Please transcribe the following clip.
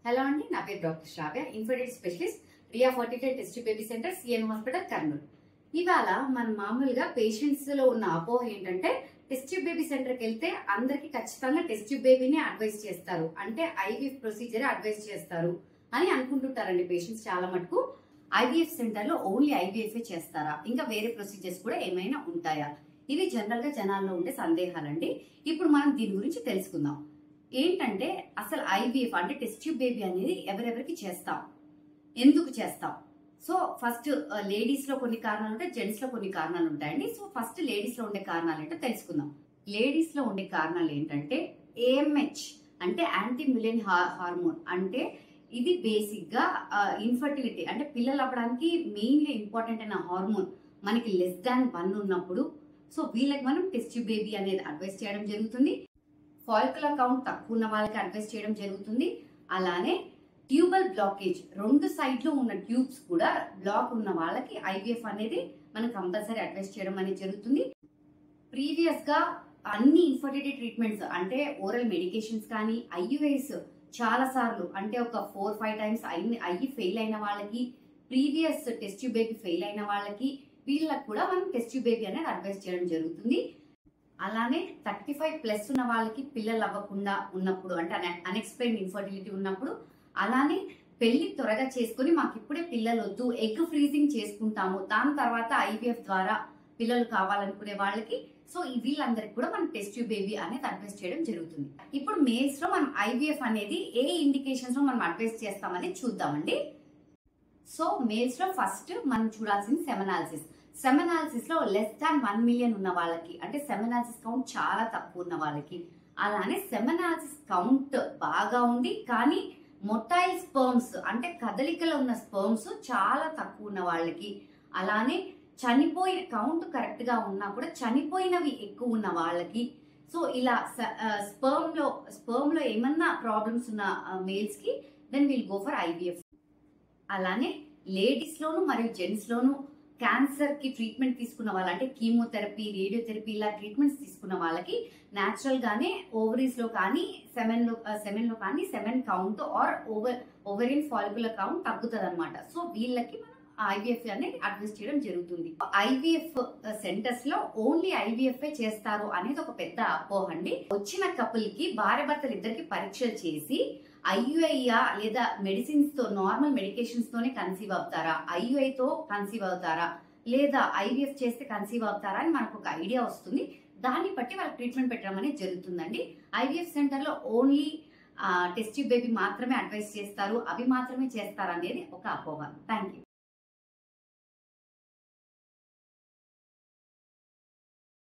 Hello అండి, నా పేరు doctor Shravya, infertility specialist, Riya fertility test baby centre, CN hospital, Kurnool. ఇవాళ మనం మామూలుగా పేషెంట్స్ లో ఉన్న అపోహ ఏంటంటే టెస్ట్ బేబీ సెంటర్కి వెళ్తే అందరికి ఖచ్చితంగా టెస్ట్ బేబీని అడ్వైస్ చేస్తారు, అంటే ఐవీఎఫ్ ప్రొసీజర్ అడ్వైస్ చేస్తారు అని అనుకుంటుంటారండి పేషెంట్స్ చాలా మటుకు. ఐవీఎఫ్ సెంటర్ లో ఓన్లీ ఐవీఎఫ్ చేస్తారా, ఇంకా వేరే ప్రొసీజర్స్ కూడా ఏమైనా ఉంటాయా? ఇవి జనరల్ గా జనాల్లో ఉండే సందేహాలండి. ఇప్పుడు మనం దీని గురించి తెలుసుకుందాం. ఏంటంటే అసలు ఐవీఎఫ్ అంటే టెస్ట్ ట్యూబ్ బేబీ అనేది ఎవరెవరికి చేస్తాం, ఎందుకు చేస్తాం? సో ఫస్ట్ లేడీస్ లో కొన్ని కారణాలు ఉంటాయి, జెంట్స్ లో కొన్ని కారణాలు ఉంటాయండి. సో ఫస్ట్ లేడీస్ లో ఉండే కారణాలు ఏంటో తెలుసుకుందాం. లేడీస్ లో ఉండే కారణాలు ఏంటంటే ఏఎంహెచ్ అంటే యాంటీ మిలియన్ హార్మోన్, అంటే ఇది బేసిక్ గా ఇన్ఫర్టిలిటీ అంటే పిల్లలు అవ్వడానికి మెయిన్ గా ఇంపార్టెంట్ అయిన హార్మోన్ మనకి <1 ఉన్నప్పుడు సో వీళ్ళకి మనం టెస్ట్ ట్యూబ్ బేబీ అనేది అడ్వైస్ చేయడం జరుగుతుంది. ఫాలిక్యులర్ కౌంట్ తక్కువ ఉన్న వాళ్ళకి అడ్వైస్ చేయడం జరుగుతుంది. అలానే ట్యూబల్ బ్లాకేజ్, 2 సైడ్లు ఉన్న ట్యూబ్స్ కూడా బ్లాక్ ఉన్న వాళ్ళకి ఐవీఎఫ్ అనేది మనం కంపల్సరీ అడ్వైస్ చేయడం అనేది జరుగుతుంది. ప్రీవియస్ గా అన్ని ఇన్ఫర్టిలిటీ ట్రీట్మెంట్స్ అంటే ఓరల్ మెడికేషన్స్ కానీ ఐయుఐస్ చాలా సార్లు అంటే ఒక 4-5 టైమ్స్ అయ్యి ఫెయిల్ అయిన వాళ్ళకి, previous test tube baby fail అయిన వాళ్ళకి, వీళ్ళకి కూడా మనం టెస్ట్ ట్యూబ్ బేబీ అనేది అడ్వైస్ చేయడం జరుగుతుంది. అలానే 35+ ఉన్న వాళ్ళకి పిల్లలు అవ్వకుండా ఉన్నప్పుడు అంటే అన్ఎక్స్ప్లెయిన్డ్ ఇన్ఫర్టిలిటీ ఉన్నప్పుడు, అలానే పెళ్లి త్వరగా చేసుకుని మాకు ఇప్పుడే పిల్లలు వద్దు, ఎగ్ ఫ్రీజింగ్ చేసుకుంటాము, దాని తర్వాత ఐవీఎఫ్ ద్వారా పిల్లలు కావాలనుకునే వాళ్ళకి, సో వీళ్ళందరికీ కూడా మనం టెస్ట్ ట్యూబ్ బేబీ అనేది అడ్వైస్ చేయడం జరుగుతుంది. ఇప్పుడు మేల్స్ లో మనం ఐవీఎఫ్ అనేది ఏ ఇండికేషన్స్ లో మనం అడ్వైస్ చేస్తామని చూద్దామండి. సో మేల్స్ లో ఫస్ట్ మనం చూడాల్సింది సెమెనాలిసిస్. సెమెనాలిసిస్ లో <1 మిలియన్ ఉన్న వాళ్ళకి, అంటే సెమెనాలిసిస్ కౌంట్ చాలా తక్కువ ఉన్న వాళ్ళకి, అలానే సెమెనాలిసిస్ కౌంట్ బాగా ఉంది కానీ మొటైల్ స్పర్మ్స్ అంటే కదలికలో ఉన్న స్పర్మ్స్ చాలా తక్కువ ఉన్న వాళ్ళకి, అలానే చనిపోయిన కౌంట్ కరెక్ట్ గా ఉన్నా కూడా చనిపోయినవి ఎక్కువ ఉన్న వాళ్ళకి, సో ఇలా స్పర్మ్ లో ఏమన్నా ప్రాబ్లమ్స్ ఉన్న మేల్స్ కి then will go for IVF. అలానే లేడీస్ లోను మరియు జెంట్స్ లోను క్యాన్సర్ కి ట్రీట్మెంట్ తీసుకున్న వాళ్ళు అంటే కీమోథెరపీ, రేడియోథెరపీ ఇలా ట్రీట్మెంట్స్ తీసుకున్న వాళ్ళకి న్యాచురల్ గానే ఓవరీస్ లో కానీ సెమెన్ లో కానీ semen count or ovarian follicular count తగ్గుతుంది అనమాట. సో వీళ్ళకి మనం ఐవీఎఫ్ అనేది అడ్వైస్ చేయడం జరుగుతుంది. ఐవీఎఫ్ సెంటర్స్ లో ఓన్లీ ఐవీఎఫ్ చేస్తారు అనేది ఒక పెద్ద అపోహ అండి. వచ్చిన కపుల్ కి భార్య భర్తలు ఇద్దరికి పరీక్షలు చేసి ఐయుఐయా లేదా మెడిసిన్స్ తో నార్మల్ మెడికేషన్స్ తోనే కన్సీవ్ అవుతారా, ఐయుఐ తో కన్సీవ్ అవుతారా లేదా ఐవీఎఫ్ చేస్తే కన్సీవ్ అవుతారా అని మనకు ఒక ఐడియా వస్తుంది. దాన్ని బట్టి వాళ్ళకి ట్రీట్మెంట్ పెట్టడం అనేది జరుగుతుందండి. ఐవీఎఫ్ సెంటర్ లో ఓన్లీ టెస్ట్ ట్యూబ్ బేబీ మాత్రమే అడ్వైస్ చేస్తారు, అవి మాత్రమే చేస్తారు అనేది ఒక అపోహ. Thank you.